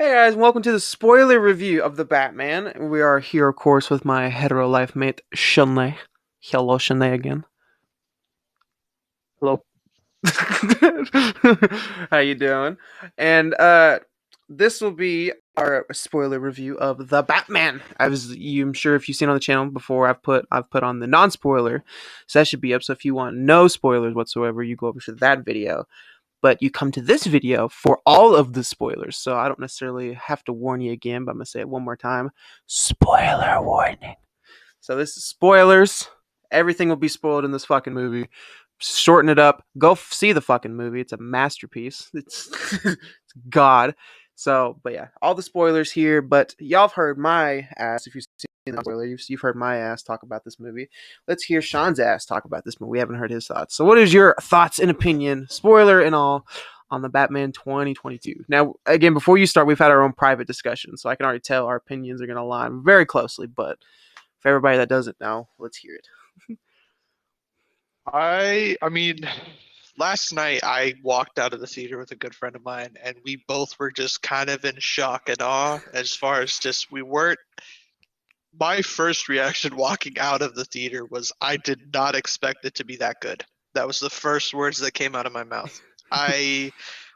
Hey guys, and welcome to the spoiler review of The Batman. We are here, of course, with my hetero life mate, Shanae. Hello, Shanae again. Hello. How you doing? And this will be our spoiler review of The Batman. I'm sure if you've seen on the channel before, I've put on the non-spoiler, so that should be up. So if you want no spoilers whatsoever, you go over to that video. But you come to this video for all of the spoilers. So I don't necessarily have to warn you again, but I'm going to say it one more time. Spoiler warning. So this is spoilers. Everything will be spoiled in this fucking movie. Shorten it up. Go see the fucking movie. It's a masterpiece. It's God. So, but yeah, all the spoilers here. But y'all have heard my ass. If you've seen the spoiler, you've heard my ass talk about this movie. Let's hear Sean's ass talk about this movie. We haven't heard his thoughts. So, what is your thoughts and opinion, spoiler and all, on the Batman 2022? Now, again, before you start, we've had our own private discussion, so I can already tell our opinions are going to align very closely. But for everybody that doesn't know, let's hear it. I mean, last night I walked out of the theater with a good friend of mine, and we both were just kind of in shock and awe as far as just we weren't. My first reaction walking out of the theater was I did not expect it to be that good. That was the first words that came out of my mouth. I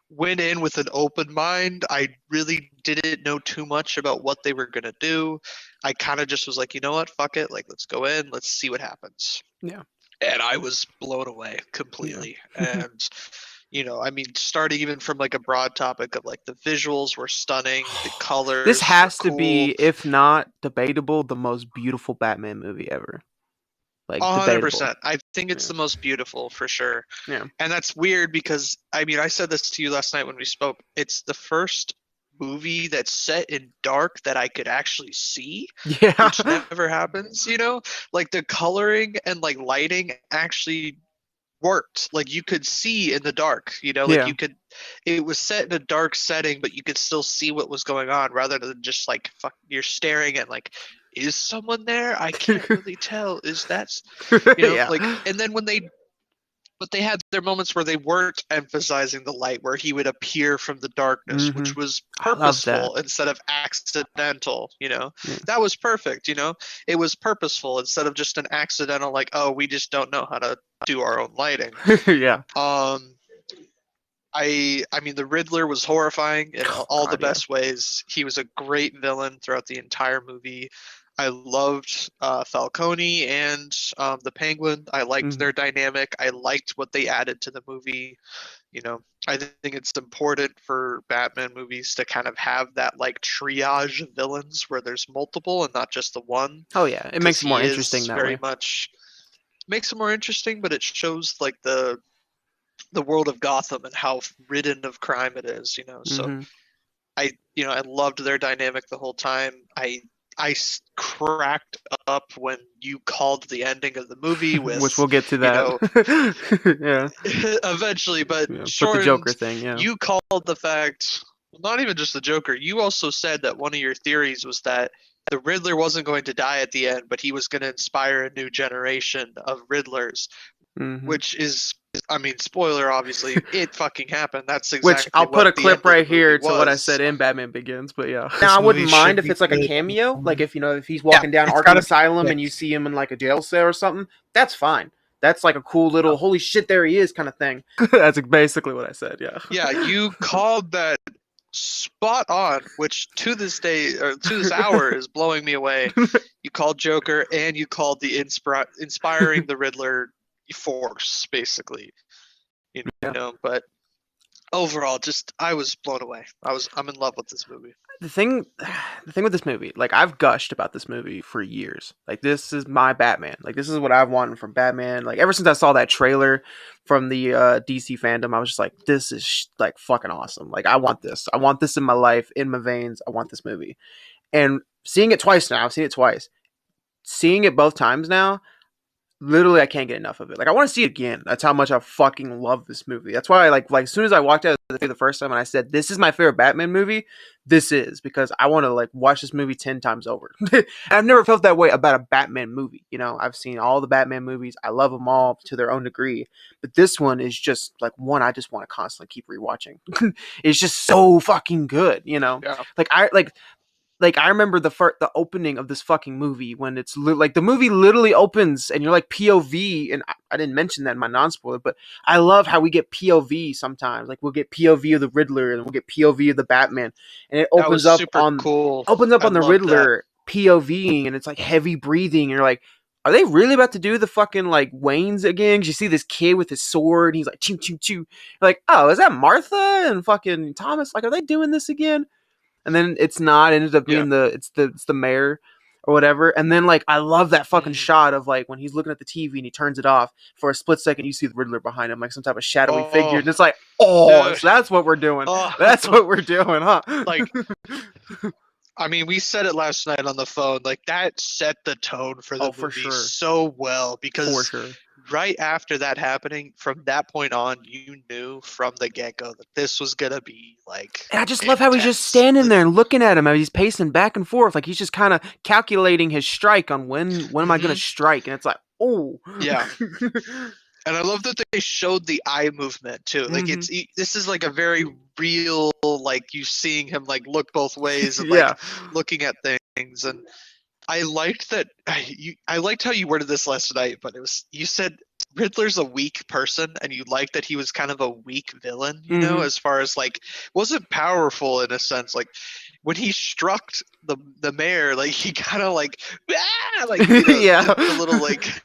went in with an open mind. I really didn't know too much about what they were gonna do. I kind of just was like, you know what, fuck it, like let's go in, let's see what happens. Yeah, And I was blown away yeah. completely. And I mean, starting even from like a broad topic of like the visuals were stunning, the This colors were has to cool. be, if not debatable, the most beautiful Batman movie ever. Like debatable. 100%. I think it's Yeah. the most beautiful for sure. Yeah. And that's weird because I mean, I said this to you last night when we spoke. It's the first movie that's set in dark that I could actually see, Yeah. which never happens. Like the coloring and like lighting actually worked. Like you could see in the dark, like Yeah. you could it was set in a dark setting, but you could still see what was going on rather than just like you're staring at like is someone there? I can't really tell. Is that Yeah. like and then when they had their moments where they weren't emphasizing the light, where he would appear from the darkness, Hmm. which was I love that. purposeful instead of accidental. Yeah. That was perfect. It was purposeful instead of just an accidental, like, oh, we just don't know how to do our own lighting. Yeah. Um, I mean, the Riddler was horrifying in Oh all the God, yeah. best ways. He was a great villain throughout the entire movie. I loved Falcone and the Penguin. I liked Hmm. their dynamic. I liked what they added to the movie. I think it's important for Batman movies to kind of have that like triage of villains where there's multiple and not just the one, Oh yeah, it because makes it more he interesting is that very way. much makes it more interesting, but it shows like the world of Gotham and how ridden of crime it is. So Hmm. I loved their dynamic the whole time. I cracked up when you called the ending of the movie Which with, we'll get to you know, that. Yeah. eventually, but Yeah. But the Joker shortened. thing, yeah. You called the fact, well, not even just the Joker. You also said that one of your theories was that the Riddler wasn't going to die at the end, but he was going to inspire a new generation of Riddlers, Hmm. which is, I mean, spoiler, obviously, it fucking happened. That's Which exactly I'll put what a the clip end of the right movie here to what I was. said in Batman Begins, but yeah. Now This I wouldn't movie mind should if be it's like a played cameo, like on. if he's Yeah, walking down it's Arkham gotta be Asylum and you quick. see him in like a jail cell or something. That's fine. That's like a cool little holy shit there he is kind of thing. That's basically what I said. Yeah. Yeah, you called that spot on, which to this day or to this hour is blowing me away. You called Joker and you called the inspiring the Riddler force, basically. You Yeah. but overall, just I was blown away. I'm in love with this movie. the thing the thing with this movie, like I've gushed about this movie for years. Like this is my Batman. Like this is what I've wanted from Batman. Like ever since I saw that trailer from the DC fandom, I was just like, this is like fucking awesome. Like I want this. I want this in my life, in my veins. I want this movie. And seeing it twice now, I've seen it twice. Seeing it both times now, literally I can't get enough of it. Like I want to see it again. That's how much I fucking love this movie. That's why I like as soon as I walked out of the theater the first time and I said this is my favorite Batman movie, this is because I want to like watch this movie 10 times over. And I've never felt that way about a Batman movie. You know, I've seen all the Batman movies. I love them all to their own degree, but this one is just like one I just want to constantly keep rewatching. It's just so fucking good, you know. Yeah. Like I remember the opening of this fucking movie when it's like the movie literally opens and you're like POV, and I didn't mention that in my non-spoiler, but I love how we get POV sometimes. Like we'll get POV of the Riddler and we'll get POV of the Batman, and it That was super cool. opens up I on the love that. Riddler POVing, and it's like heavy breathing, and you're like, are they really about to do the fucking like Waynes again? 'Cause you see this kid with his sword, and he's like choo choo choo. You're like, oh, is that Martha and fucking Thomas? Like, are they doing this again? And then it's not. It ended up Yeah. being the mayor or whatever. And then like I love that fucking Mhm. shot of like when he's looking at the TV and he turns it off for a split second. You see the Riddler behind him, like some type of shadowy figure, Oh, and it's like, oh, dude. so that's what we're doing. Oh, That's what we're doing, huh? like, I mean, we said it last night on the phone. Like, that set the tone for the Oh, for movie sure, so well for because sure. right after that happening, from that point on, you knew from the get-go that this was gonna be like And I just love how he's just intense. standing Like, there and looking at him as he's pacing back and forth, like he's just kind of calculating his strike on when am I gonna mhm. strike, and it's like, oh, Yeah. And I love that they showed the eye movement too. Like hmm this is like a very real, like you seeing him like look both ways and yeah, like looking at things. And I liked that I liked how you worded this last night, but it was you said Riddler's a weak person, and you liked that he was kind of a weak villain, you know, hmm as far as like wasn't powerful in a sense. Like when he struck the mayor, like he kind of like like yeah. did the little like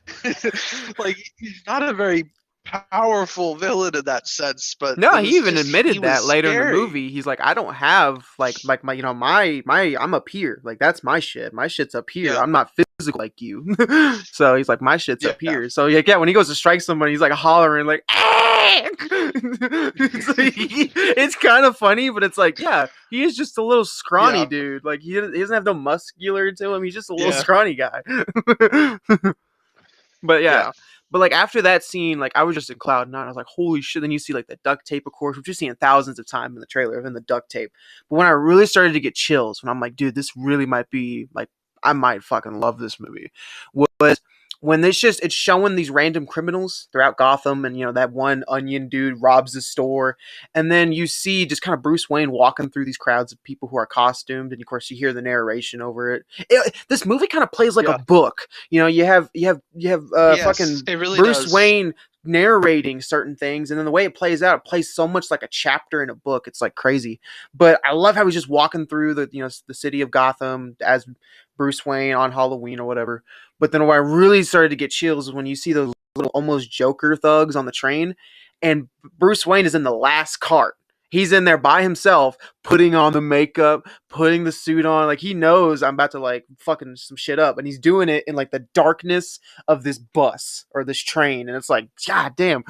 like he's not a very powerful villain in that sense, but No, it he was even just he admitted was that later in the scary. movie. He's like, I don't have like my my I'm up here. Like that's my shit. My shit's up here. Yeah, I'm not physical like you. So he's like, my shit's up yeah, here. So yeah, when he goes to strike somebody, he's like hollering like, "Ah!" It's kind of funny, but it's like, yeah, he is just a little scrawny yeah, dude. Like he doesn't have no muscular to him. He's just a little yeah, scrawny guy. But yeah, yeah, but like after that scene, like I was just in cloud nine. I was like, holy shit! Then you see like the duct tape, of course, which you've seen thousands of times in the trailer, and then the duct tape. But when I really started to get chills, when I'm like, dude, this really might be like I might fucking love this movie, was when it's showing these random criminals throughout Gotham, and you know that one onion dude robs the store, and then you see just kind of Bruce Wayne walking through these crowds of people who are costumed, and of course you hear the narration over it. This movie kind of plays like a yeah. book. You know, you have Yes, fucking it really Bruce does. Wayne narrating certain things, and then the way it plays out, it plays so much like a chapter in a book. It's like crazy. But I love how he's just walking through the city of Gotham as Bruce Wayne on Halloween or whatever. But then where I really started to get chills is when you see those little almost Joker thugs on the train, and Bruce Wayne is in the last cart. He's in there by himself, putting on the makeup, putting the suit on. Like he knows I'm about to like fucking some shit up, and he's doing it in like the darkness of this bus or this train, and it's like, god damn,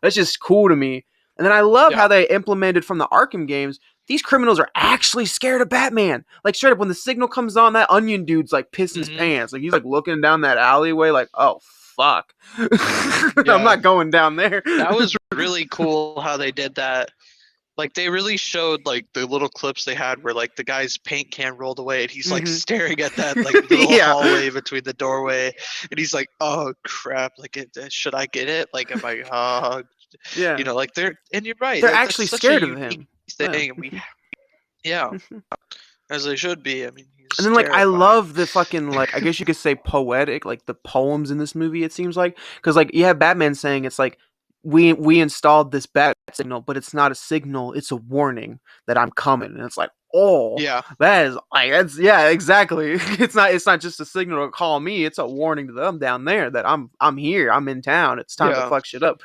that's just cool to me. And then I love how Yeah. they implemented from the Arkham games. These criminals are actually scared of Batman. Like straight up, when the signal comes on, that onion dude's like pissing his Hmm. pants. Like he's like looking down that alleyway, like, oh fuck, I'm Yeah. not going down there. That was really cool how they did that. Like they really showed like the little clips they had where like the guy's paint can rolled away and he's like hmm staring at that like little yeah, hallway between the doorway and he's like, oh crap, like should I get it? Like am I yeah. like they're and you're right, They're that's actually such a scared of unique him. Yeah. thing and we yeah, as they should be. I mean And he's then like I terrifying. love the fucking like I guess you could say poetic like the poems in this movie. It seems like because like you have Batman saying it's like we installed this bat signal, but it's not a signal. It's a warning that I'm coming, and it's like oh Yeah, that is like that's yeah exactly. It's not just a signal to call me. It's a warning to them down there that I'm here. I'm in town. It's time to yeah. fuck shit up.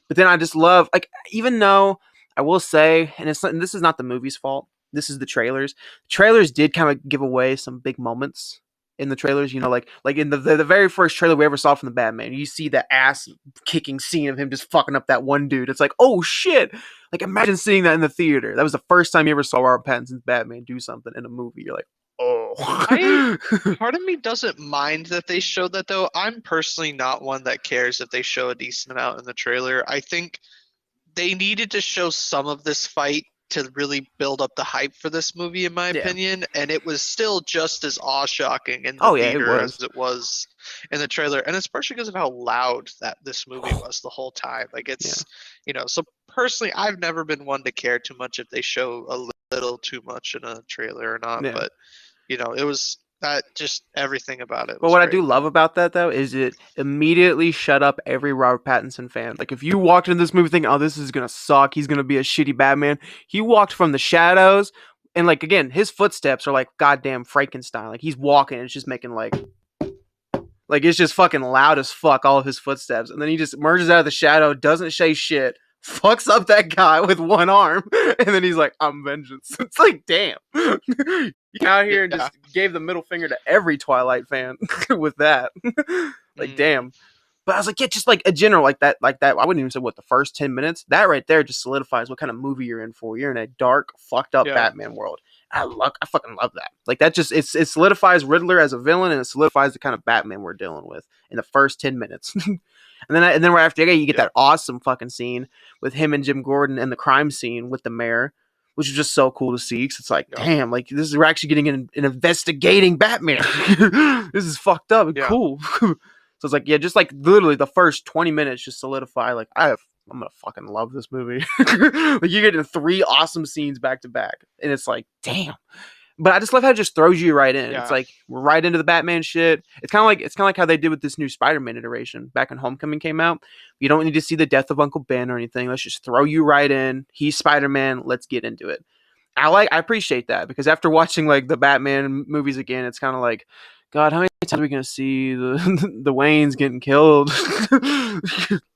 But then I just love like even though I will say, and this is not the movie's fault. This is the trailers. Trailers did kind of give away some big moments in the trailers. You know, like in the very first trailer we ever saw from the Batman, you see the ass kicking scene of him just fucking up that one dude. It's like oh shit. Like imagine seeing that in the theater. That was the first time you ever saw Robert Pattinson's Batman do something in a movie. You're like oh. Part of me doesn't mind that they showed that though. I'm personally not one that cares if they show a decent amount in the trailer. I think they needed to show some of this fight to really build up the hype for this movie, in my Yeah. opinion, and it was still just as awe-shocking in the Oh yeah, it theater as was. it was in the trailer, and it's partially because of how loud that this movie was the whole time. Like Yeah. it's, so personally, I've never been one to care too much if they show a little too much in a trailer or not, Yeah. but it was that just everything about it But was what I great do though. love about that though is it immediately shut up every Robert Pattinson fan. Like if you walked into this movie thinking, "Oh, this is gonna suck. He's gonna be a shitty Batman," he walked from the shadows, and like again, his footsteps are like goddamn Frankenstein. Like he's walking, and it's just making like it's just fucking loud as fuck. All of his footsteps, and then he just emerges out of the shadow, doesn't say shit. Fucks up that guy with one arm, and then he's like, "I'm vengeance." It's like, damn, you out here and Yeah. just gave the middle finger to every Twilight fan with that. Like, Mm, damn. But I was like, yeah, just like a general like that. I wouldn't even say what the first 10 minutes. That right there just solidifies what kind of movie you're in for. You're in a dark, fucked up yeah. Batman world. I fucking love that. Like that just it solidifies Riddler as a villain and it solidifies the kind of Batman we're dealing with in the first 10 minutes. And then right after that, you get Yeah. that awesome fucking scene with him and Jim Gordon and the crime scene with the mayor, which is just so cool to see. Cause it's like, Yeah. damn, like this is we're actually getting an investigating Batman. This is fucked up and Yeah. cool. So it's like, yeah, just like literally the first 20 minutes just solidify like I'm gonna fucking love this movie. Like you get in 3 awesome scenes back to back, and it's like, damn. But I just love how it just throws you right in. It's Yeah. like we're right into the Batman shit. It's kind of like how they did with this new Spider-Man iteration back when Homecoming came out. You don't need to see the death of Uncle Ben or anything. Let's just throw you right in. He's Spider-Man. Let's get into it. I appreciate that because after watching like the Batman movies again, it's kind of like, God, how many times are we gonna see the the Waynes getting killed?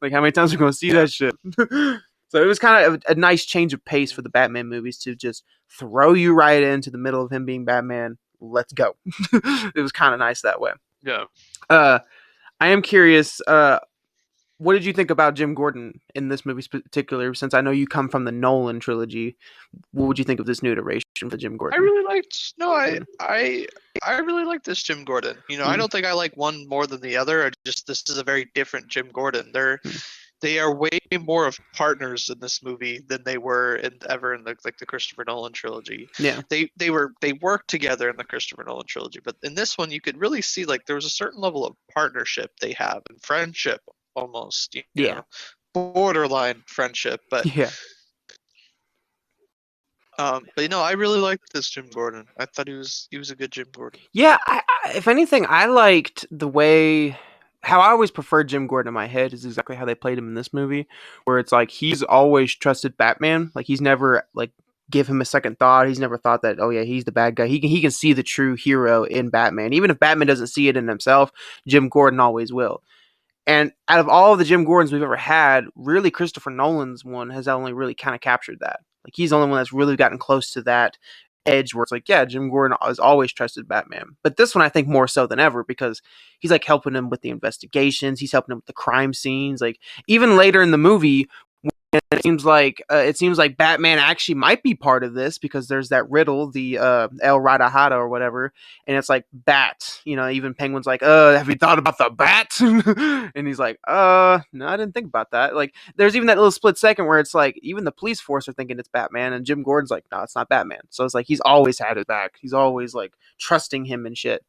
Like how many times are we gonna see Yeah. that shit? So it was kind of a nice change of pace for the Batman movies to just throw you right into the middle of him being Batman. Let's go. It was kind of nice that way. Yeah. Uh, I am curious. What did you think about Jim Gordon in this movie, particular? Since I know you come from the Nolan trilogy, what would you think of this new iteration for Jim I Gordon? really liked no, Mm. I really like this Jim Gordon. I Mm. don't think I like one more than the other. I just this is a very different Jim Gordon. Mm. They are way more of partners in this movie than they were in the Christopher Nolan trilogy. Yeah. They worked together in the Christopher Nolan trilogy, but in this one you could really see like there was a certain level of partnership they have and friendship almost, Yeah. borderline friendship, Yeah. I really liked this Jim Gordon. I thought he was a good Jim Gordon. Yeah. If anything, I liked the way how I always preferred Jim Gordon in my head is exactly how they played him in this movie, where it's like he's always trusted Batman. Like he's never like give him a second thought. He's never thought that, oh yeah, he's the bad guy. He can see the true hero in Batman, even if Batman doesn't see it in himself. Jim Gordon always will. And out of all of the Jim Gordons we've ever had, really Christopher Nolan's one has only really kind of captured that. Like he's the only one that's really gotten close to that edge where it's like, yeah, Jim Gordon has always trusted Batman. But this one I think more so than ever because he's like helping him with the investigations, he's helping him with the crime scenes. Like even later in the movie, it seems like Batman actually might be part of this because there's that riddle, the El Radahada or whatever, and it's like bat. Even Penguin's like, have you thought about the bat? And he's like, no, I didn't think about that. Like, there's even that little split second where it's like even the police force are thinking it's Batman, and Jim Gordon's like, no, it's not Batman. So it's like he's always had it back. He's always like trusting him and shit.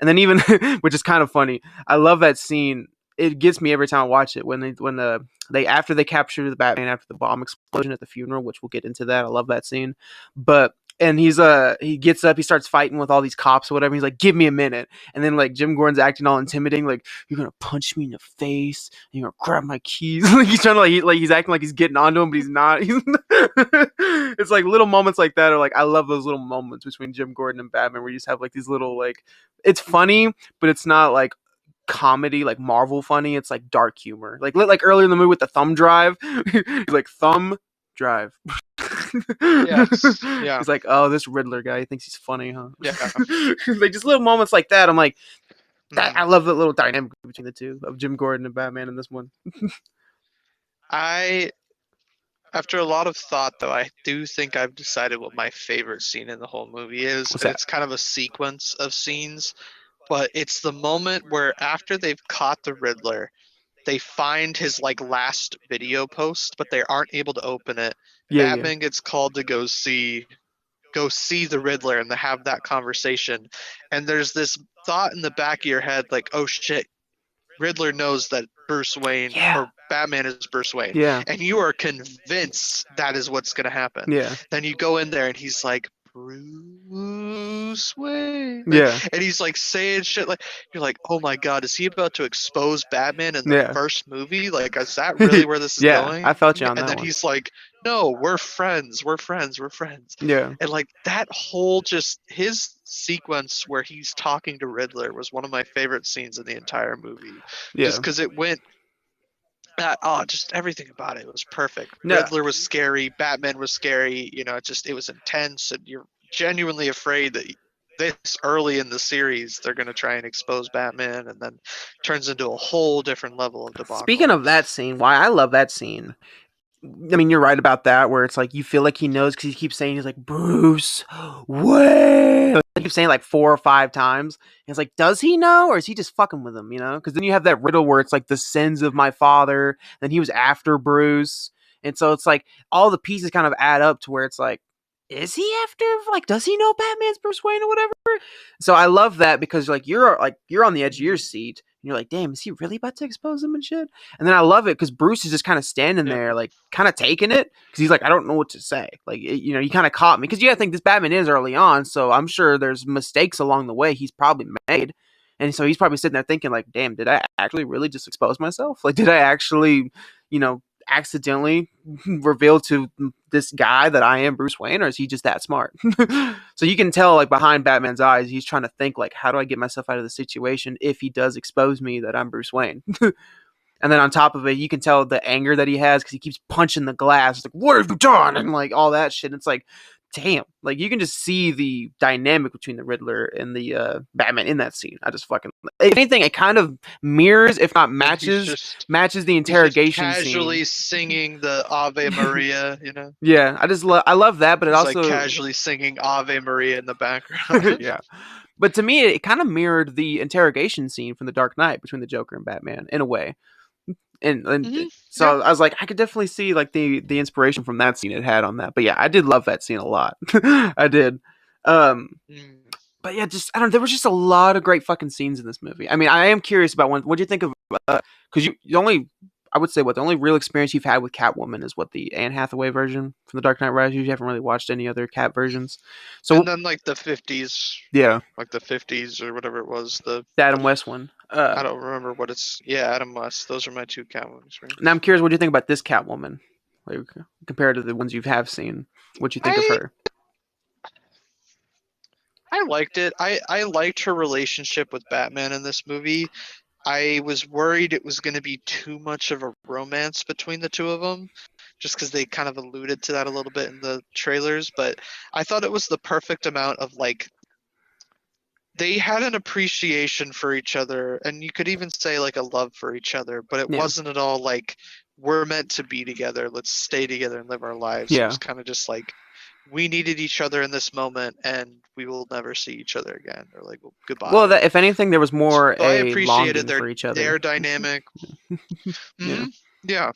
And then even, which is kind of funny, I love that scene. It gets me every time I watch it when they after they capture the Batman after the bomb explosion at the funeral, which we'll get into that. I love that scene. But and he gets up, he starts fighting with all these cops or whatever. He's like, "Give me a minute," and then like Jim Gordon's acting all intimidating, like you're gonna punch me in the face, and you're gonna grab my keys. Like he's trying to he's acting like he's getting onto him, but he's not. It's like little moments like that are like I love those little moments between Jim Gordon and Batman where you just have like these little like it's funny, but it's not like comedy like Marvel funny. It's like dark humor. Like earlier in the movie with the thumb drive. He's like thumb drive. Yes. Yeah. He's like, oh, this Riddler guy, he thinks he's funny, huh? Yeah. Like just little moments like that. I'm like, that I Mm. love the little dynamic between the two of Jim Gordon and Batman in this one. I After a lot of thought, though, I do think I've decided what my favorite scene in the whole movie is, What's and that? it's kind of a sequence of scenes, but it's the moment where after they've caught the Riddler, they find his like last video post, but they aren't able to open it. Yeah, yeah, Batman gets called to go see the Riddler and to have that conversation. And there's this thought in the back of your head like, "Oh shit, Riddler knows that Bruce Wayne yeah, or Batman is Bruce Wayne," yeah, and you are convinced that is what's going to happen. yeah, Then you go in there and he's like, "Bruce Wayne," yeah, and he's like saying shit like, you're like, "Oh my god, is he about to expose Batman in the yeah, first movie? Like, is that really where this is yeah. I going?" felt you on And that then one. he's like, "No, we're friends, we're friends, we're friends." Yeah, And like that whole just his sequence where he's talking to Riddler was one of my favorite scenes in the entire movie. Just yeah. because it went oh, just everything about it was perfect. No, Riddler was scary, Batman was scary, it was intense, and you're genuinely afraid that this early in the series they're going to try and expose Batman, and then turns into a whole different level of speaking debacle. of that scene, why I love that scene. I mean, you're right about that, where it's like you feel like he knows because he keeps saying he's like Bruce Wayne. He keeps saying it like 4 or 5 times. And it's like, does he know, or is he just fucking with him? Because then you have that riddle where it's like the sins of my father. Then he was after Bruce, and so it's like all the pieces kind of add up to where it's like, is he after? Like, does he know Batman's Bruce Wayne or whatever? So I love that because you're on the edge of your Mm-hmm. seat. And you're like, damn, is he really about to expose him and shit? And then I love it because Bruce is just kind of standing Yeah. there, like kind of taking it because he's like, I don't know what to say. Like, you kind of caught me because you got to think this Batman is early on, so I'm sure there's mistakes along the way he's probably made, and so he's probably sitting there thinking like, damn, did I actually really just expose myself? Like, did I actually, accidentally reveal to this guy that I am Bruce Wayne, or is he just that smart? So you can tell, like behind Batman's eyes, he's trying to think like, how do I get myself out of the situation if he does expose me that I'm Bruce Wayne? And then on top of it, you can tell the anger that he has because he keeps punching the glass. It's like, what have you done? And like all that shit. And it's like, damn. Like you can just see the dynamic between the Riddler and the Batman in that scene. I just fucking. If anything, it kind of mirrors, if not And matches the he's just interrogation scene. casually singing the Ave Maria. Yeah, I love that, but it He's like also casually singing Ave Maria in the background. yeah. But to me, it kind of mirrored the interrogation scene from The Dark Knight between the Joker and Batman in a way. And Hmm. Yeah. so I was like, I could definitely see like the inspiration from that scene it had on that. But yeah, I did love that scene a lot. I did. Um, Mm. but yeah, just I don't know. There was just a lot of great fucking scenes in this movie. I mean, I am curious about what do you think of? Because you only I would say what the only real experience you've had with Catwoman is what the Anne Hathaway version from The Dark Knight Rises. You haven't really watched any other Cat versions. And So then yeah, like the 50s or whatever it was, the Adam West one. I don't remember what it's. Yeah, Adam West. Those are my two Catwoman right? Now I'm curious, what do you think about this Catwoman? Like compared to the ones you have seen, what do you think of I her? I liked it. I liked her relationship with Batman in this movie. I was worried it was going to be too much of a romance between the two of them, just because they kind of alluded to that a little bit in the trailers. But I thought it was the perfect amount of like they had an appreciation for each other, and you could even say like a love for each other. But it Yeah, wasn't at all like we're meant to be together. Let's stay together and live our lives. It yeah. was kind of just like we needed each other in this moment, and we will never see each other again, or like well, Well, goodbye. that if anything, there was more So I a appreciated longing for each other. their dynamic. Yeah, Hmm. Yeah,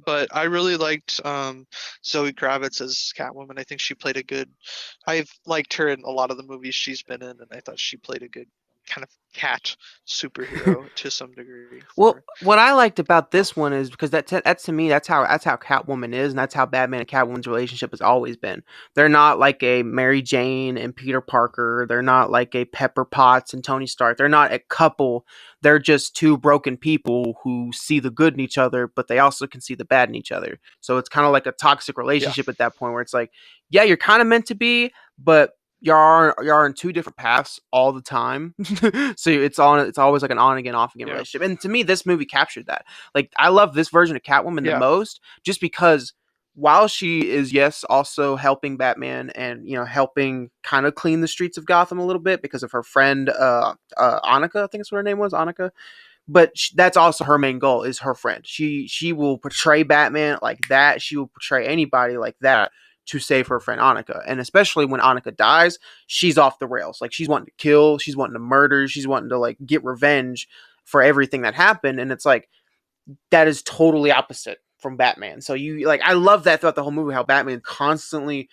but I really liked Zoe Kravitz as Catwoman. I think she played a good. I've liked her in a lot of the movies she's been in, and I thought she played a good kind of cat superhero to some degree well, for. what I liked about Oh, this one is because that's to me that's how Catwoman is, and that's how Batman and Catwoman's relationship has always been. They're not like a Mary Jane and Peter Parker. They're not like a Pepper Potts and Tony Stark. They're not a couple. They're just two broken people who see the good in each other, but they also can see the bad in each other. So it's kind of like a toxic yeah, relationship at that point where it's like, yeah, you're kind of meant to be, but you are in two different paths all the time. So it's always like an on again off again yeah, relationship, and to me this movie captured that. Like I love this version of Catwoman the yeah, most just because while she is, yes, also helping Batman and helping kind of clean the streets of Gotham a little bit because of her friend Annika, I think that's what her name was, Annika. but that's also her main goal is her friend. She will portray Batman like that. She will portray anybody like that to save her friend Annika. And especially when Annika dies, she's off the rails. Like she's wanting to kill, she's wanting to murder, she's wanting to like get revenge for everything that happened. And it's like that is totally opposite from Batman. So you like I love that throughout the whole movie how Batman constantly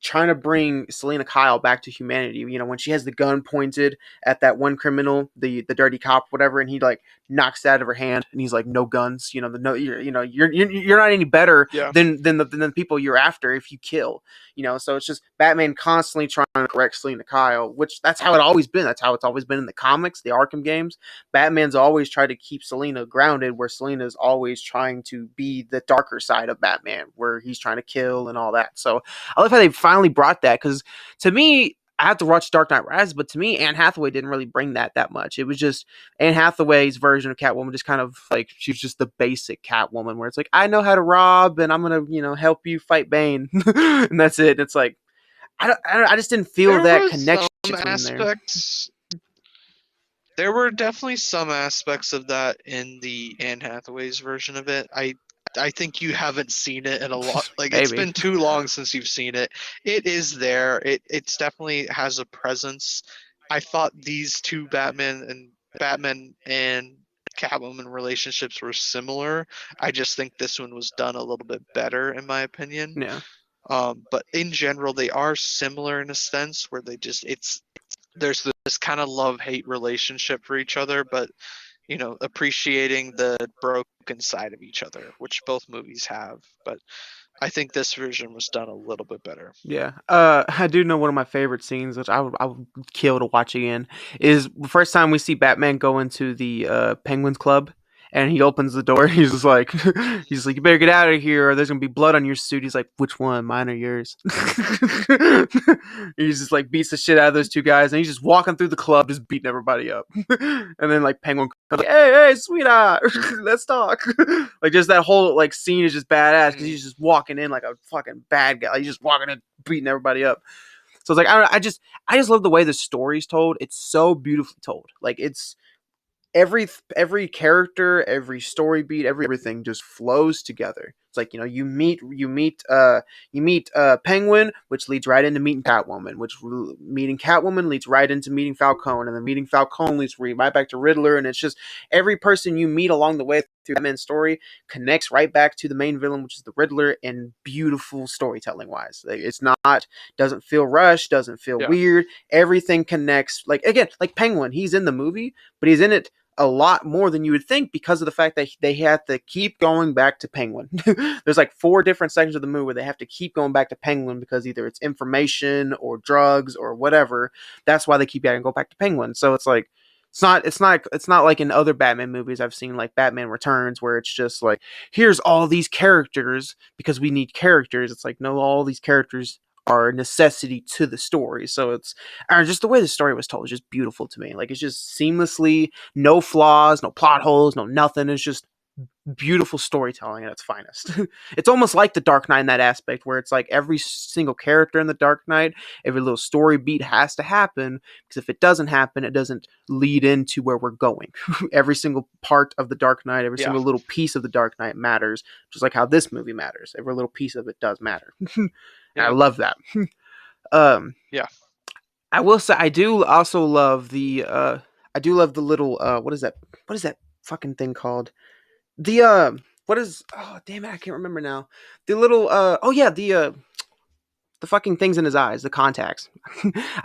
trying to bring Selena Kyle back to humanity. You know, when she has the gun pointed at that one criminal, the dirty cop, whatever, and he like knocks it out of her hand, and he's like, "No guns." You know, the no, you're not any better Yeah. than the people you're after if you kill. You know, so it's just Batman constantly trying to correct Selena Kyle, which that's how it always been. That's how it's always been in the comics, the Arkham games. Batman's always tried to keep Selena grounded, where Selena's always trying to be the darker side of Batman, where he's trying to kill and all that. So I love how they finally brought that because to me, I have to watch Dark Knight Rises, but to me, Anne Hathaway didn't really bring that much. It was just Anne Hathaway's version of Catwoman, just kind of like she's just the basic Catwoman, where it's like I know how to rob and I'm gonna help you fight Bane, and that's it. It's like I just didn't feel There that was connection some between there. aspects. There were definitely some aspects of that in the Anne Hathaway's version of it. I think you haven't seen it in a lot. Like it's Maybe. been too long since you've seen it. It is there. It's definitely has a presence. I thought these two Batman and Catwoman relationships were similar. I just think this one was done a little bit better in my opinion. Yeah. But in general, they are similar in a sense where they just there's this kind of love-hate relationship for each other, but appreciating the broken side of each other, which both movies have. But I think this version was done a little bit better. Yeah. I do know one of my favorite scenes, which I would kill to watch again, is the first time we see Batman go into the Penguins Club, and he opens the door. He's just like, he's like, you better get out of here, or there's gonna be blood on your suit. He's like, which one, mine or yours? He's just like beats the shit out of those two guys, and he's just walking through the club, just beating everybody up. And then like Penguin, comes, like, hey, sweetheart, let's talk. Like just that whole like scene is just badass because he's just walking in like a fucking bad guy. He's just walking in, beating everybody up. So it's like I just love the way the story's told. It's so beautifully told. Like it's every character, every story beat, everything just flows together. It's like you meet Penguin, which leads right into meeting Catwoman, which meeting Catwoman leads right into meeting Falcone, and then meeting Falcone leads right back to Riddler, and it's just every person you meet along the way through Batman's story connects right back to the main villain, which is the Riddler, and beautiful storytelling wise. Like, it's not doesn't feel rushed, doesn't feel weird. Everything connects. Like again, like Penguin, he's in the movie, but he's in it a lot more than you would think because of the fact that they have to keep going back to Penguin. There's like 4 different sections of the movie where they have to keep going back to Penguin because either it's information or drugs or whatever. That's why they keep having to go back to Penguin. So it's like it's not like in other Batman movies I've seen, like Batman Returns, where it's just like here's all these characters because we need characters. It's like no, all these characters are a necessity to the story. So it's just the way the story was told is just beautiful to me. Like it's just seamlessly, no flaws, no plot holes, no nothing. It's just beautiful storytelling at its finest. It's almost like the Dark Knight in that aspect, where it's like every single character in the Dark Knight, every little story beat has to happen, because if it doesn't happen, it doesn't lead into where we're going. Every single part of the Dark Knight, every single little piece of the Dark Knight matters, just like how this movie matters. Every little piece of it does matter. I love that. Yeah. I will say I do also love the little what is that fucking thing called? The what is oh damn it, I can't remember now. The little oh yeah, the fucking things in his eyes, the contacts.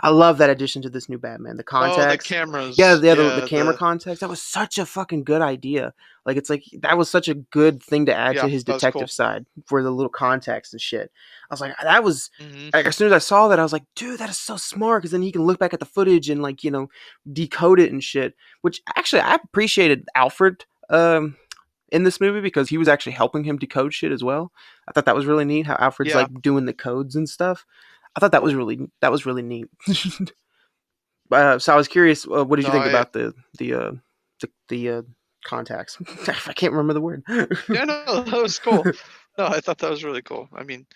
I love that addition to this new Batman. The Oh, the contacts. cameras. Yeah, the camera contacts. That was such a fucking good idea. Like it's like that was such a good thing to add to his that was detective cool. side for the little contacts and shit. I was like, that was Mhm. like as soon as I saw that, I was like, dude, that is so smart because then he can look back at the footage and like decode it and shit. Which actually I appreciated Alfred in this movie because he was actually helping him decode shit as well. I thought that was really neat how Alfred's Yeah. like doing the codes and stuff. I thought that was really neat. So I was curious, what did you think about the contacts? I can't remember the word. Yeah, no, that was cool. No, I thought that was really cool. I mean,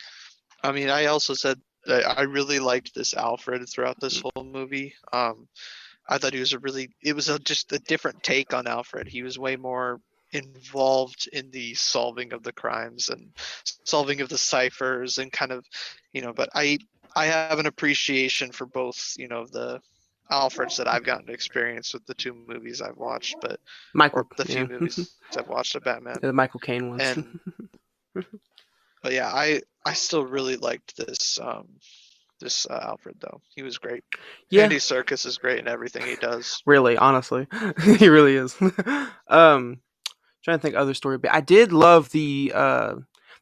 I also said that I really liked this Alfred throughout this whole movie. I thought he was it was just a different take on Alfred. He was way more involved in the solving of the crimes and solving of the ciphers and kind of, but I have an appreciation for both, the Alfreds that I've gotten to experience with the two movies I've watched, or Michael, the few yeah, movies I've watched of Batman. the Michael Caine ones. And but yeah, I still really liked this Alfred though. He was great. Yeah, Andy Serkis is great in everything he does. really, honestly, he really is. Trying to think other story, but I did love the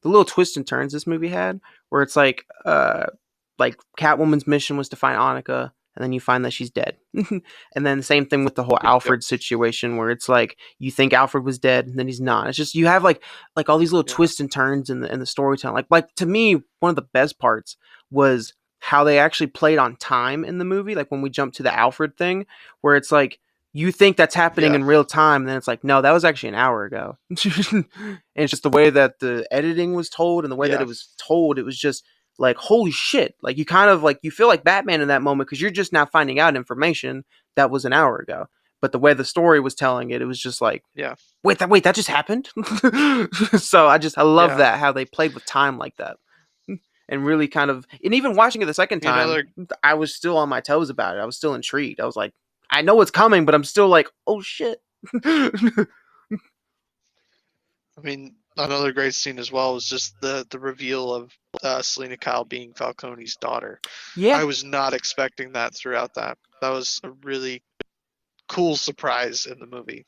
little twists and turns this movie had, where it's like Catwoman's mission was to find Annika, and then you find that she's dead, and then the same thing with the whole Yep. Alfred situation, where it's like you think Alfred was dead, and then he's not. It's just you have like all these little Yeah. twists and turns in the storytelling. Like to me, one of the best parts was how they actually played on time in the movie. Like when we jump to the Alfred thing, where it's like you think that's happening Yeah. in real time, and then it's like, no, that was actually an hour ago. And it's just the way that the editing was told and the way that Yeah. it was told, it was just like, holy shit. Like you kind of like you feel like Batman in that moment because you're just now finding out information that was an hour ago. But the way the story was telling it, it was just like, Yeah. wait, that just happened. So I love Yeah. that how they played with time like that. And really kind of, and even watching it the second time, I was still on my toes about it. I was still intrigued. I was like, I know what's coming, but I'm still like, oh shit. I mean, another great scene as well was just the reveal of Selena Kyle being Falcone's daughter. Yeah. I was not expecting that throughout that. That was a really cool surprise in the movie.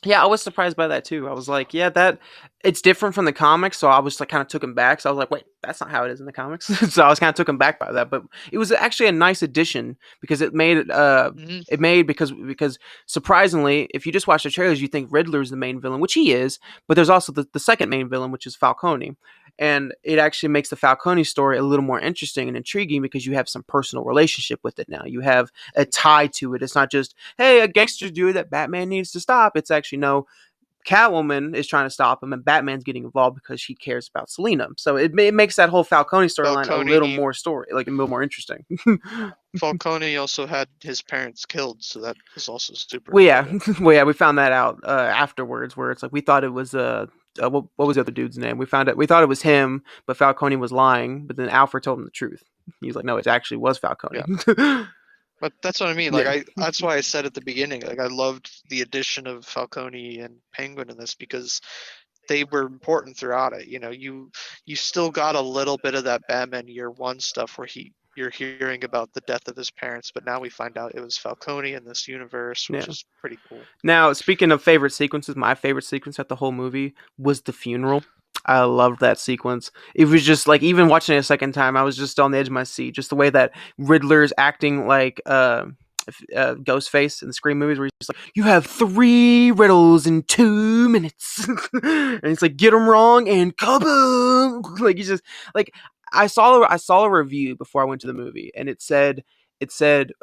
Yeah, I was surprised by that too. I was like, yeah, that it's different from the comics, so I was like kind of taken back. So I was like, wait, that's not how it is in the comics. So I was kind of taken back by that, but it was actually a nice addition because Mm-hmm. it made because surprisingly, if you just watch the trailers, you think Riddler is the main villain, which he is, but there's also the second main villain, which is Falcone. And it actually makes the Falcone story a little more interesting and intriguing because you have some personal relationship with it now. You have a tie to it. It's not just, hey, a gangster dude that Batman needs to stop. It's actually, no, Catwoman is trying to stop him, and Batman's getting involved because he cares about Selena. So it makes that whole Falcone storyline a little more like a little more interesting. Falcone also had his parents killed, so that was also super. Well, yeah, we found that out afterwards, where it's like we thought it was what was the other dude's name? We thought it was him, but Falcone was lying. But then Alfred told him the truth. He's like, no, it actually was Falcone. Yeah. But that's what I mean. Like Yeah. that's why I said at the beginning, like I loved the addition of Falcone and Penguin in this because they were important throughout it. You still got a little bit of that Batman Year One stuff where you're hearing about the death of his parents, but now we find out it was Falcone in this universe, which is pretty cool. Now, speaking of favorite sequences, my favorite sequence at the whole movie was the funeral. I loved that sequence. It was just like, even watching it a second time, I was just on the edge of my seat. Just the way that Riddler's acting like Ghostface in the Scream movies, where he's just like, "You have 3 riddles in 2 minutes," and it's like, "Get them wrong and kaboom!" Like he's just like, I saw a review before I went to the movie, and it said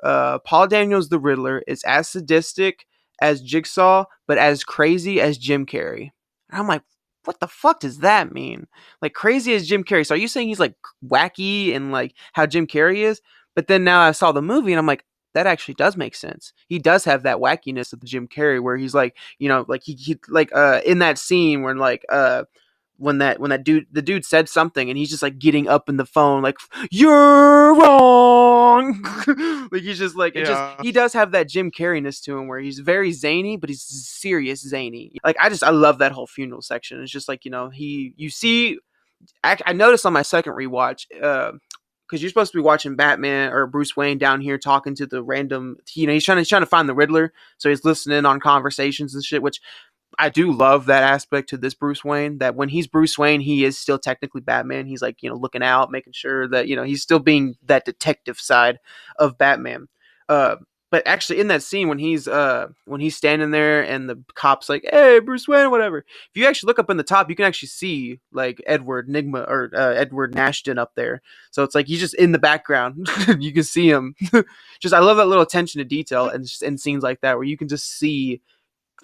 Paul Daniels the Riddler is as sadistic as Jigsaw, but as crazy as Jim Carrey. And I'm like, what the fuck does that mean? Like, crazy as Jim Carrey. So are you saying he's like wacky and like how Jim Carrey is? But then now I saw the movie and I'm like, that actually does make sense. He does have that wackiness of the Jim Carrey where he's like, like he like in that scene when when the dude said something and he's just like getting up in the phone like, you're wrong. Like he's just like, he does have that Jim Carreyness to him where he's very zany, but he's serious zany. Like I love that whole funeral section. It's just like, you see, I noticed on my second rewatch, because you're supposed to be watching Batman or Bruce Wayne down here talking to the random, he's trying to find the Riddler, so he's listening on conversations and shit, which I do love that aspect to this Bruce Wayne, that when he's Bruce Wayne, he is still technically Batman. He's like, looking out, making sure that, he's still being that detective side of Batman. But actually in that scene when he's standing there and the cop's like, hey, Bruce Wayne, whatever. If you actually look up in the top, you can actually see like Edward Nigma or Edward Nashton up there. So it's like he's just in the background. You can see him. I love that little attention to detail and scenes like that where you can just see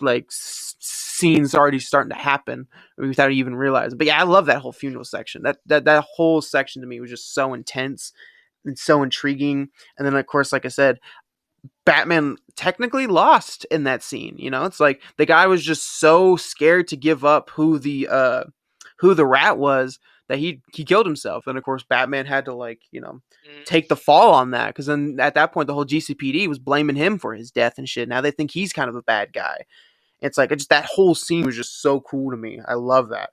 like scenes already starting to happen without even realizing. But yeah, I love that whole funeral section. That whole section to me was just so intense and so intriguing. And then of course, like I said, Batman technically lost in that scene. You know, it's like the guy was just so scared to give up who the rat was that he killed himself. And of course, Batman had to like take the fall on that because then at that point the whole GCPD was blaming him for his death and shit. Now they think he's kind of a bad guy. It's like just that whole scene was just so cool to me. I love that,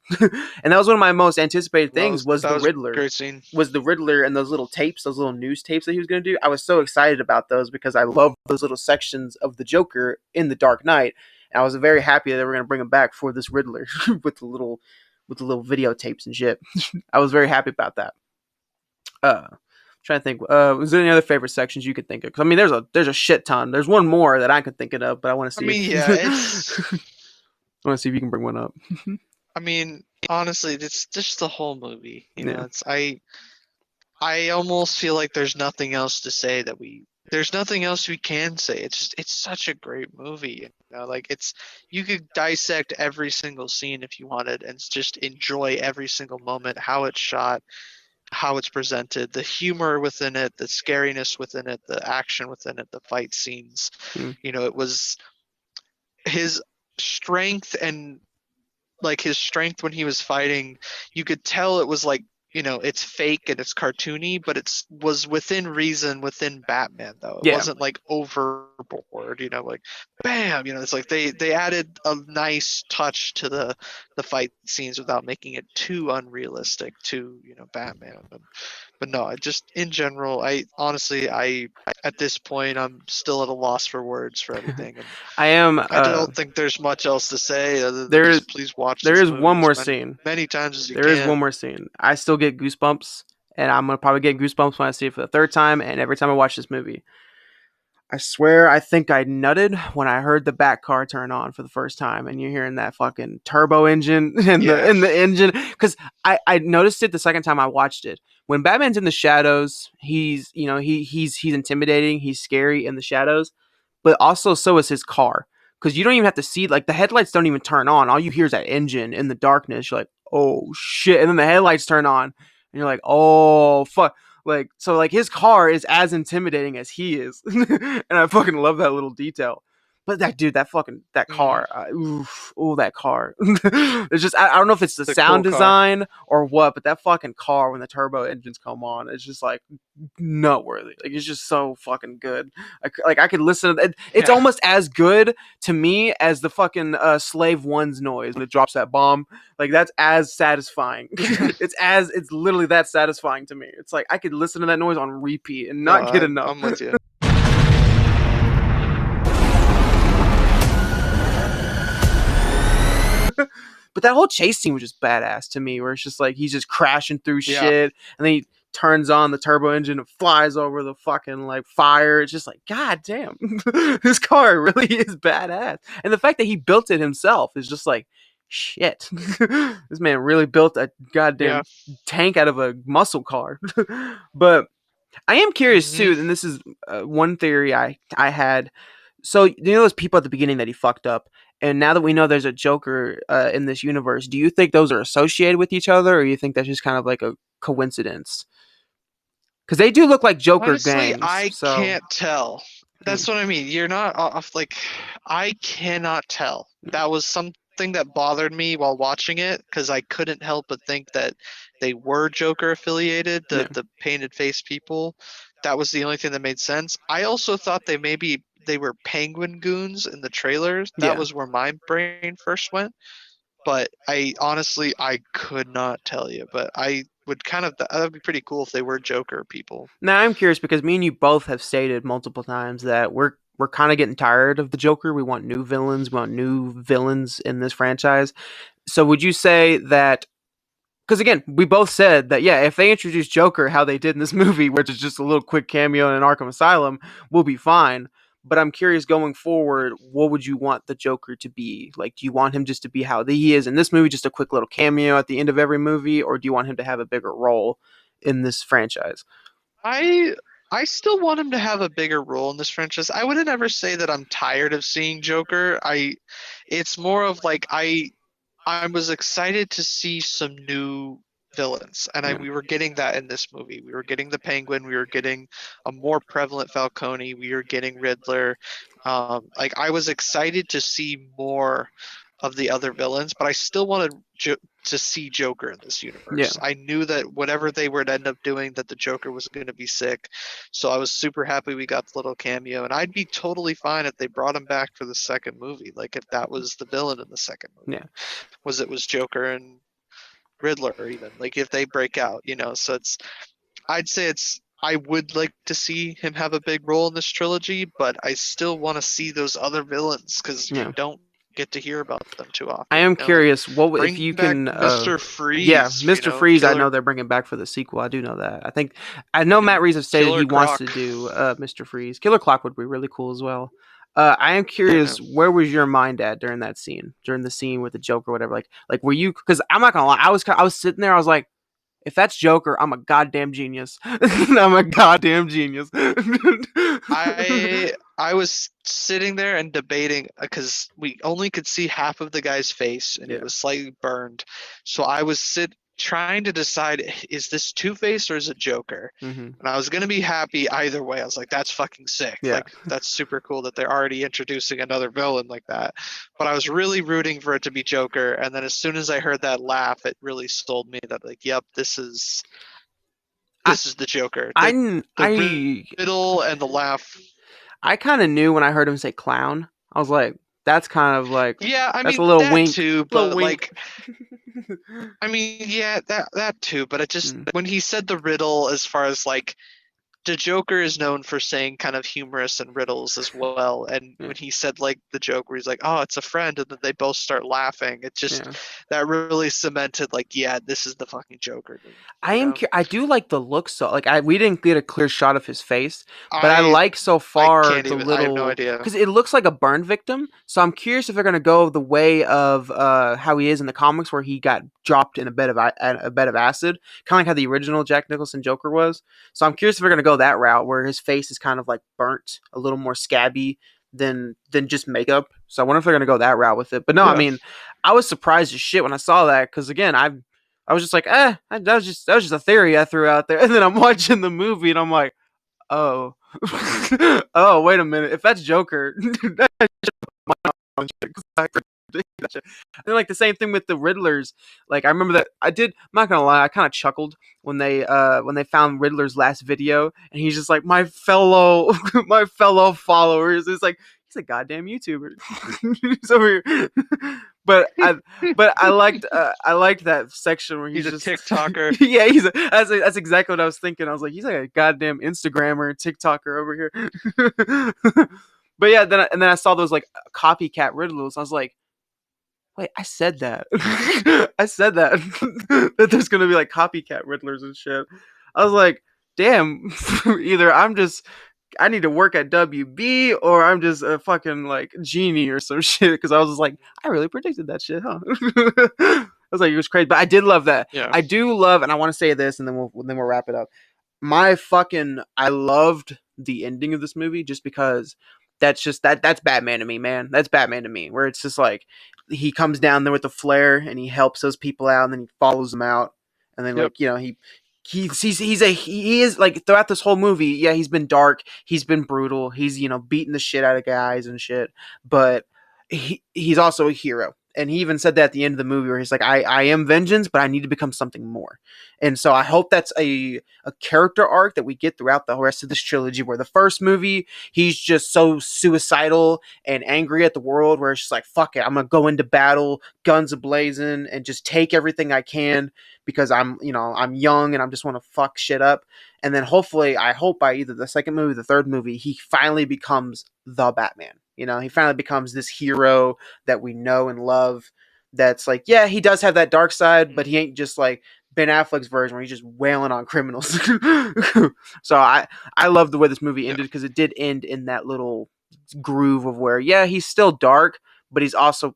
and that was one of my most anticipated things was That the was a Riddler. great scene. Was the Riddler and those little tapes, those little news tapes that he was going to do. I was so excited about those because I love those little sections of the Joker in the Dark Knight. And I was very happy that they were going to bring him back for this Riddler with the little videotapes and shit. I was very happy about that. Trying to think. Was there any other favorite sections you could think of? 'Cause, I mean, there's a shit ton. There's one more that I could think of, but I want to I see. mean, If, yeah, it's. I want to see if you can bring one up. I mean, honestly, it's just the whole movie. You know, Yeah. it's I almost feel like there's nothing else to say that there's nothing else we can say. It's such a great movie. You know, like you could dissect every single scene if you wanted and just enjoy every single moment, how it's shot, how it's presented, the humor within it, the scariness within it, the action within it, the fight scenes. Mm. You know, it was his strength and like his strength when he was fighting, you could tell it was like, you know, it's fake and it's cartoony, but it's was within reason within Batman though. It Yeah. wasn't like overboard, you know, like bam, you know, it's like they added a nice touch to the fight scenes without making it too unrealistic to, you know, Batman. But no, I just in general, I honestly I at this point I'm still at a loss for words for everything. And I am. I don't think there's much else to say other than There just please watch there this is movie one more as scene. many times as you There is one can. more scene. I still get goosebumps, and I'm gonna probably get goosebumps when I see it for the third time, and every time I watch this movie. I swear, I think I nutted when I heard the back car turn on for the first time, and you're hearing that fucking turbo engine Yeah. in the engine. Because I noticed it the second time I watched it. When Batman's in the shadows, he's intimidating, he's scary in the shadows, but also so is his car. Because you don't even have to see like the headlights don't even turn on. All you hear is that engine in the darkness. You're like, oh shit, and then the headlights turn on, and you're like, oh fuck. Like so, like his car is as intimidating as he is, and I fucking love that little detail. But that dude, that Mm, car, oh that car. It's just I don't know if it's the the cool sound car. design or what, but that fucking car when the turbo engines come on, it's just like noteworthy. Like it's just so fucking good. I could listen. It's Yeah. almost as good to me as the fucking Slave One's noise when it drops that bomb. Like that's as satisfying. It's literally that satisfying to me. It's like I could listen to that noise on repeat and No, not get enough. I'm with you. But that whole chase scene was just badass to me, where it's just like he's just crashing through Yeah. shit, and then he turns on the turbo engine and flies over the fucking like fire. It's just like, god damn, this car really is badass. And the fact that he built it himself is just like, shit, this man really built a Yeah. goddamn tank out of a muscle car. But I am curious Hmm. too, and this is one theory I had. So you know those people at the beginning that he fucked up, and now that we know there's a Joker in this universe, do you think those are associated with each other, or you think that's just kind of like a coincidence? Because they do look like Joker Honestly, gangs. I So can't tell. hmm, That's what I mean. You're not off like I cannot tell. That was something that bothered me while watching it because I couldn't help but think that they were Joker affiliated, yeah, the painted face people. That was the only thing that made sense. I also thought they were Penguin goons in the trailers. That yeah. was where my brain first went. But I honestly I could not tell you. But I would that would be pretty cool if they were Joker people. Now I'm curious because me and you both have stated multiple times that we're kind of getting tired of the Joker. We want new villains. We want new villains in this franchise. So would you say that because again, we both said that yeah, if they introduce Joker how they did in this movie, which is just a little quick cameo in an Arkham Asylum, we'll be fine. But I'm curious going forward, what would you want the Joker to be? Like, do you want him just to be how he is in this movie, just a quick little cameo at the end of every movie, or do you want him to have a bigger role in this franchise? I I still want him to have a bigger role in this franchise. I wouldn't ever say that I'm tired of seeing Joker. It's more of like I was excited to see some new villains, and Yeah. we were getting that in this movie. We were getting the Penguin, we were getting a more prevalent Falcone, we were getting Riddler. Like I was excited to see more of the other villains, but I still wanted to see Joker in this Yeah. universe. I knew that whatever they would end up doing, that the Joker was going to be sick. So I was super happy we got the little cameo, and I'd be totally fine if they brought him back for the second movie. Like if that was the villain in the second Yeah. movie, was Joker and Riddler, or even like if they break out, So I'd say I would like to see him have a big role in this trilogy, but I still want to see those other villains because you Yeah. don't get to hear about them too I often. am Like curious. What if bring you back can? Mr. Yeah, Freeze, Mr. Freeze. I Killer know they're bringing back for the sequel. I do know that. I know Matt Reeves has stated Killer he wants to Croc. do Mr. Freeze. Killer Clock would be really cool as well. I am Yeah. curious. Where was your mind at during that scene? During the scene with the Joker, or whatever. Like were you? Because I'm not gonna lie. I was sitting there. I was like, if that's Joker, I'm a goddamn genius. I'm a goddamn genius. I was sitting there and debating because we only could see half of the guy's face and Yeah. it was slightly burned. So I was trying to decide, is this Two-Face or is it Joker? Mm-hmm. And I was gonna be happy either way. I was like, that's fucking sick. Yeah. Like that's super cool that they're already introducing another villain like that. But I was really rooting for it to be Joker, and then as soon as I heard that laugh, it really sold me that like, yep, I this is the Joker. I The I riddle and the laugh. I kind of knew when I heard him say clown. I was like, that's kind of like Yeah, I that's a mean little that wink, too, little but wink. like I mean, yeah, that too, but it just Mm, when he said the riddle, as far as like the Joker is known for saying kind of humorous and riddles as well, and yeah, when he said like the joke where he's like, "Oh, it's a friend," and then they both start laughing, it just yeah. that really cemented like, yeah, this is the fucking Joker, dude. I do like the look so like we didn't get a clear shot of his face, but I I like so I far can't the even. I have no little idea. because it looks like a burn victim. So I'm curious if they're gonna go the way of how he is in the comics, where he got dropped in a bed of acid, kind of like how the original Jack Nicholson Joker was. So I'm curious if they're gonna go that route, where his face is kind of like burnt, a little more scabby than just makeup. So I wonder if they're gonna go that route with it. But no, I Yeah. mean, I was surprised as shit when I saw that because again, I was just like, that was just a theory I threw out there. And then I'm watching the movie and I'm like, oh, oh, wait a minute. If that's Joker, and like the same thing with the Riddlers. Like I remember that I'm not gonna lie, I kind of chuckled when they found Riddler's last video, and he's just like my fellow my fellow followers. It's like he's a goddamn YouTuber. He's over here. But I liked that section where He's he's a just TikToker. yeah that's exactly what I was thinking. I was like he's like a goddamn Instagrammer, TikToker over here. But yeah, and then I saw those like copycat Riddlers. I was like, wait, I said that. I said that that there's gonna be like copycat Riddlers and shit. I was like, damn. Either I need to work at WB or I'm just a fucking like genie or some shit. Because I was just like, I really predicted that shit, huh? I was like, it was crazy, but I did love that. Yeah. I do love, and I want to say this, and then we'll wrap it up. I loved the ending of this movie just because that's Batman to me, man. That's Batman to me, where it's just like he comes down there with the flare and he helps those people out and then he follows them out and then Yep. like he is like throughout this whole movie, yeah, he's been dark, he's been brutal, he's beating the shit out of guys and shit, but he's also a hero. And he even said that at the end of the movie where he's like, I am vengeance, but I need to become something more. And so I hope that's a character arc that we get throughout the rest of this trilogy, where the first movie, he's just so suicidal and angry at the world, where it's just like, fuck it, I'm going to go into battle, guns ablazing, and just take everything I can because I'm young and I just want to fuck shit up. And then hopefully, I hope by either the second movie or the third movie, he finally becomes the Batman. He finally becomes this hero that we know and love. That's like, yeah, he does have that dark side, but he ain't just like Ben Affleck's version where he's just wailing on criminals. So I love the way this movie Yeah. ended because it did end in that little groove of where, yeah, he's still dark, but he's also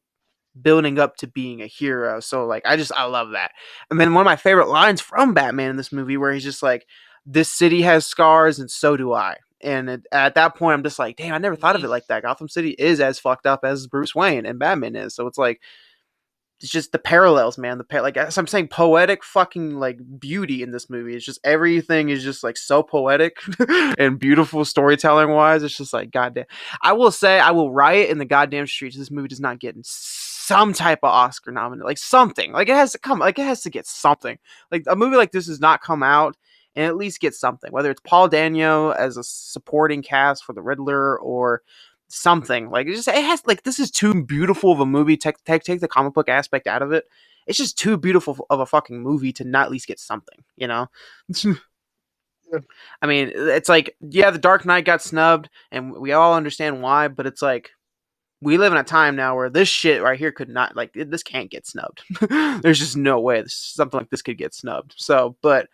building up to being a hero. So like I love that. And then one of my favorite lines from Batman in this movie where he's just like, this city has scars and so do I. And at that point, I'm just like, damn, I never thought of it like that. Gotham City is as fucked up as Bruce Wayne and Batman is. So it's like, it's just the parallels, man. Like as I'm saying, poetic fucking like beauty in this movie. It's just everything is just like so poetic and beautiful storytelling wise. It's just like goddamn. I will say I will riot in the goddamn streets. This movie does not get some type of Oscar nomination, like something. Like it has to come. Like it has to get something. Like a movie like this does not come out and at least get something. Whether it's Paul Dano as a supporting cast for the Riddler or something. Like it has like this is too beautiful of a movie. Take the comic book aspect out of it. It's just too beautiful of a fucking movie to not at least get something, you know? I mean, it's like, yeah, The Dark Knight got snubbed, and we all understand why, but it's like, we live in a time now where this shit right here could not, like, this can't get snubbed. There's just no way something like this could get snubbed. So, but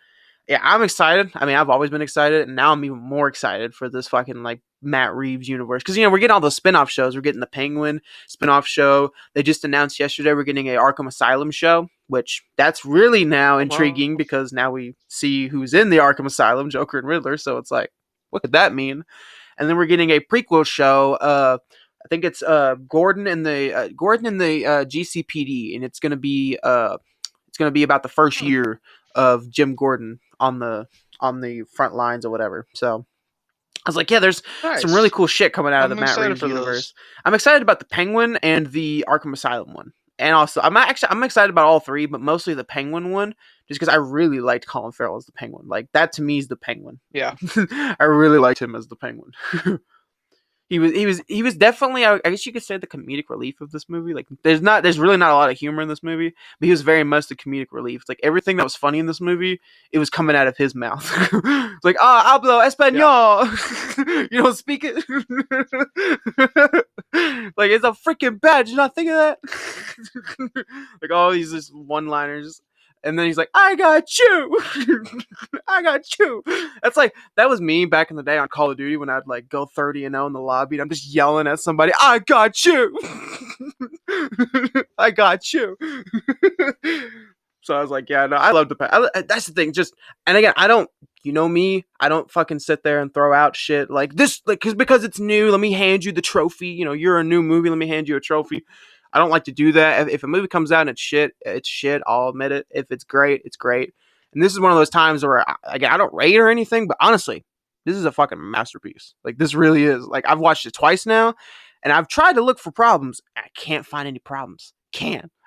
yeah, I'm excited. I mean, I've always been excited, and now I'm even more excited for this fucking like Matt Reeves universe because we're getting all those spin-off shows. We're getting the Penguin spin-off show. They just announced yesterday we're getting a Arkham Asylum show, which that's really now intriguing because now we see who's in the Arkham Asylum, Joker and Riddler. So it's like, what could that mean? And then we're getting a prequel show. I think it's Gordon in the GCPD, and it's gonna be about the first year of Jim Gordon on the front lines or whatever. So I was like, yeah, there's some really cool shit coming out of the Matt Reeves universe. I'm excited about the Penguin and the Arkham Asylum one. And also, I'm excited about all three, but mostly the Penguin one, just because I really liked Colin Farrell as the Penguin. Like that to me is the Penguin. Yeah, I really liked him as the Penguin. He was definitely, I guess you could say, the comedic relief of this movie. Like there's really not a lot of humor in this movie, but he was very much the comedic relief. Like everything that was funny in this movie, it was coming out of his mouth. It's like, hablo español. Yeah. You don't speak it. Like it's a freaking bad. Did you not think of that? Like all these just one-liners. And then he's like, I got you. I got you. That was me back in the day on Call of Duty when I'd like go 30-0 in the lobby and I'm just yelling at somebody, I got you. I got you. So I was like, yeah, no, I love that's the thing. And again, I don't, you know me, I don't fucking sit there and throw out shit like this, like, because it's new, let me hand you the trophy. You're a new movie, let me hand you a trophy. I don't like to do that. If a movie comes out and it's shit, it's shit. I'll admit it. If it's great, it's great. And this is one of those times where, again, I don't rate or anything, but honestly, this is a fucking masterpiece. Like, this really is. Like, I've watched it twice now, and I've tried to look for problems. I can't find any problems.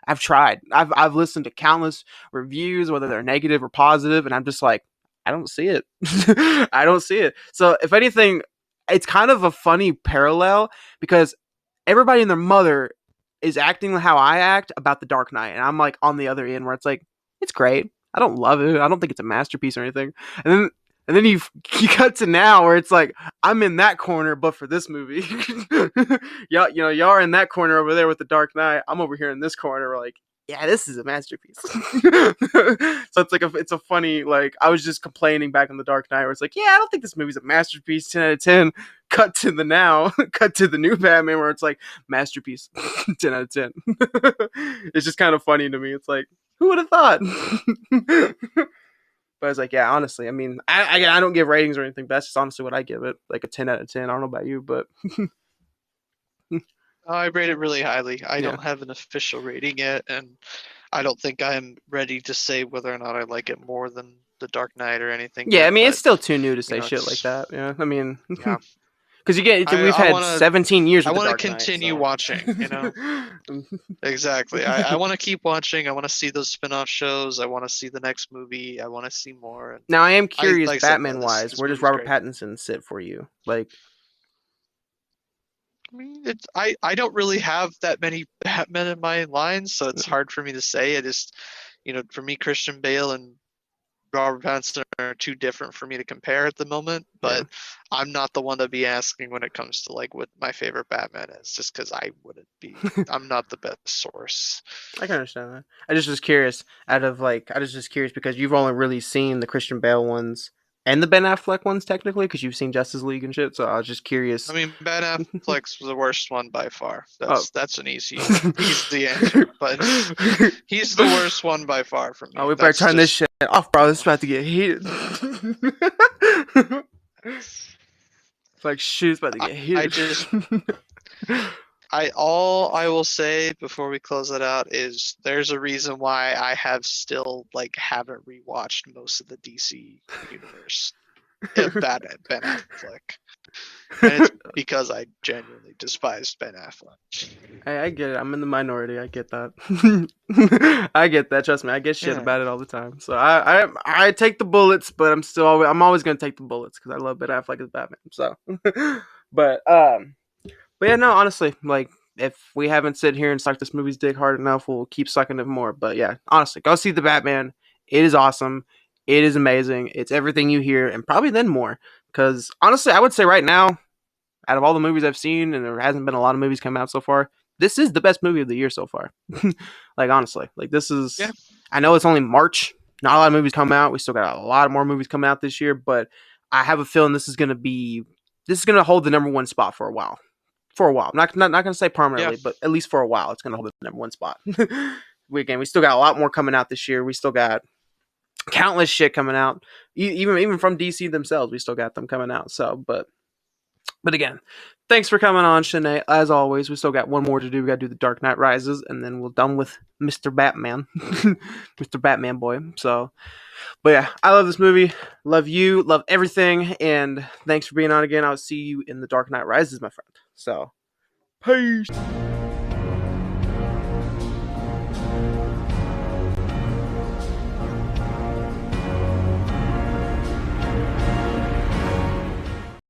I've tried. I've listened to countless reviews, whether they're negative or positive, and I'm just like, I don't see it. I don't see it. So, if anything, it's kind of a funny parallel because everybody and their mother is acting how I act about The Dark Knight. And I'm like on the other end where it's like, it's great. I don't love it. I don't think it's a masterpiece or anything. And then you cut to now where it's like, I'm in that corner, but for this movie. Y'all are in that corner over there with The Dark Knight. I'm over here in this corner like, yeah, this is a masterpiece. So it's a funny, like, I was just complaining back in The Dark Knight where it's like, yeah, I don't think this movie's a masterpiece, 10 out of 10. Cut to the new Batman where it's like, masterpiece, 10 out of 10. It's just kind of funny to me. It's like, who would have thought? But I was like, yeah, honestly, I mean, I don't give ratings or anything, but that's just honestly what I give it, like a 10 out of 10. I don't know about you, but... I rate it really highly. I don't have an official rating yet, and I don't think I'm ready to say whether or not I like it more than The Dark Knight or anything. Yeah, I mean, it's still too new to say shit like that. Yeah, I mean, yeah. Because we've had 17 years. I want to continue watching. Exactly. I want to keep watching. I want to see those spin-off shows. I want to see the next movie. I want to see more. Now I am curious, Batman-wise, where does Robert Pattinson sit for you? Like, I mean, I don't really have that many Batmen in my lines, so it's hard for me to say. It is, for me, Christian Bale and Robert Pattinson are too different for me to compare at the moment, but I'm not the one to be asking when it comes to like what my favorite Batman is, just because I'm not the best source. I can understand that. I just was curious because you've only really seen the Christian Bale ones and the Ben Affleck ones technically, because you've seen Justice League and shit, so I was just curious. I mean, Ben Affleck's the worst one by far. That's an easy answer, but he's the worst one by far for me. Oh, we better turn this shit off, bro. This is about to get heated. It's like shit's about to get heated. all I will say before we close it out is there's a reason why I have still like haven't rewatched most of the DC universe of Batman Ben Affleck. And it's because I genuinely despise Ben Affleck. I get it. I'm in the minority. I get that. I get that. Trust me. I get shit Yeah. about it all the time. So I take the bullets, but I'm always gonna take the bullets because I love Ben Affleck as Batman. So, but but yeah, no. Honestly, like if we haven't sit here and sucked this movie's dick hard enough, we'll keep sucking it more. But yeah, honestly, go see the Batman. It is awesome. It is amazing. It's everything you hear, and probably then more. Because honestly, I would say right now, out of all the movies I've seen, and there hasn't been a lot of movies come out so far, this is the best movie of the year so far. Like honestly, like this Yeah. is. I know it's only March. Not a lot of movies come out. We still got a lot more movies coming out this year, but I have a feeling this is gonna hold the number one spot for a while. For a while, not gonna say Yeah. permanently, but at least for a while, it's gonna hold the number one spot. We still got a lot more coming out this year. We still got countless shit coming out. Even from DC themselves, we still got them coming out. So, but again, thanks for coming on, Shanae. As always, we still got one more to do. We got to do the Dark Knight Rises, and then we're done with Mr. Batman, Mr. Batman boy. So, but yeah, I love this movie. Love you. Love everything. And thanks for being on again. I'll see you in the Dark Knight Rises, my friend. So, peace.